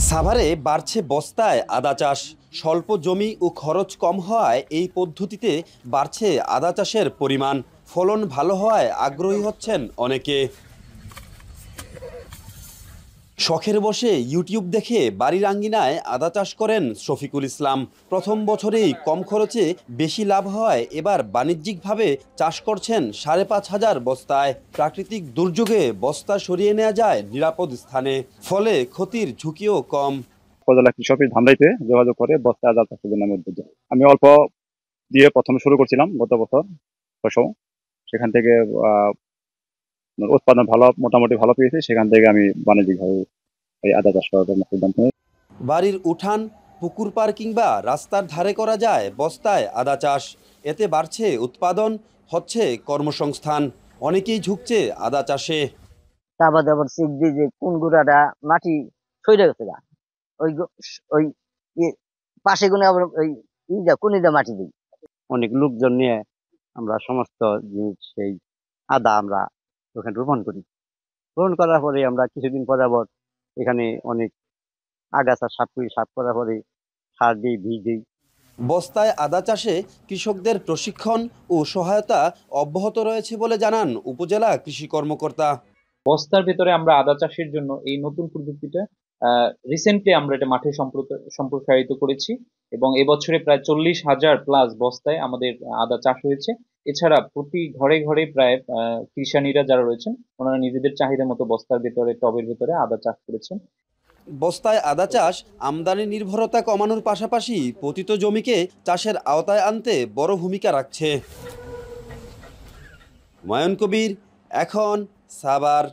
সাভারে বাড়ছে বস্তায় আদা চাষ। স্বল্প জমি ও খরচ কম হওয়ায় এই পদ্ধতিতে বাড়ছে আদা চাষের পরিমাণ। ফলন ভালো হওয়ায় আগ্রহী হচ্ছেন অনেকে। শখের বসে ইউটিউব দেখে বাড়ির আঙ্গিনায় আদা চাষ করেন শফিকুল ইসলাম। প্রথম বছরেই কম খরচে বেশি লাভ হওয়ায় এবার বাণিজ্যিকভাবে চাষ করছেন ৫,৫০০ বস্তায়। প্রাকৃতিক দুর্যোগে বস্তা সরিয়ে নেওয়া যায় নিরাপদ স্থানে, ফলে ক্ষতির ঝুঁকিও কম। উপজেলা কৃষি অফিস ধামরাইতে যোগাযোগ করে বস্তা আদা চাষের জন্য মধ্যে আমি অল্প দিয়ে প্রথমে শুরু করছিলাম গত বছর ফসল। সেখান থেকে উৎপাদন মোটামুটি ভালো পেয়েছি। সেখান থেকে আমি বাণিজ্যিকভাবে এই আদা চাষ করার জন্য সিদ্ধান্ত নিই। বাড়ির উঠান, পুকুর পাড় কিংবা রাস্তার ধারে করা যায় বস্তায় আদা চাষ। এতে বাড়ছে উৎপাদন, হচ্ছে কর্মসংস্থান। অনেকেই ঝুঁকছে আদা চাষে। তারপর আবার চেক দিই যে কোন গুড়াটা মাটি সইরে গেছে গা, ওই ওই পাশে গুনে আবার ওই কুনিদা মাটি দিই। অনেক লোকজন নিয়ে আমরা সমস্ত জিনিস সেই আদা আমরা ওখানে রোপণ করি। রোপণ করার পরে আমরা কিছুদিন পর আবার এখানে অনেক আগাছা সাফ করি। সাফ করার পরে সার দিই, বীজ দিই। বস্তায় আদা চাষে কৃষকদের প্রশিক্ষণ ও সহায়তা অব্যাহত রয়েছে বলে জানান উপজেলা কৃষি কর্মকর্তা। বস্তার ভেতরে আমরা আদা চাষের জন্য এই নতুন প্রযুক্তিটা রিসেন্টলি আমরা এটা মাঠে সম্প্রসারিত করেছি এবং এবছরে প্রায় ৪০,০০০ প্লাস বস্তায় আমাদের আদা চাষ হয়েছে। এছাড়া প্রতি ঘরে ঘরে প্রায় কৃষানীরা যারা রয়েছেন ওনারা নিজেদের চাহিদা মতো বস্তার ভেতরে, টবের ভেতরে আদা চাষ করেছেন। বস্তায় আদা চাষ আমদানি নির্ভরতা কমানোর পাশাপাশি পতিত জমিকে চাষের আওতায় আনতে বড় ভূমিকা রাখছে। হুমায়ুন কবির, এখন সাভার।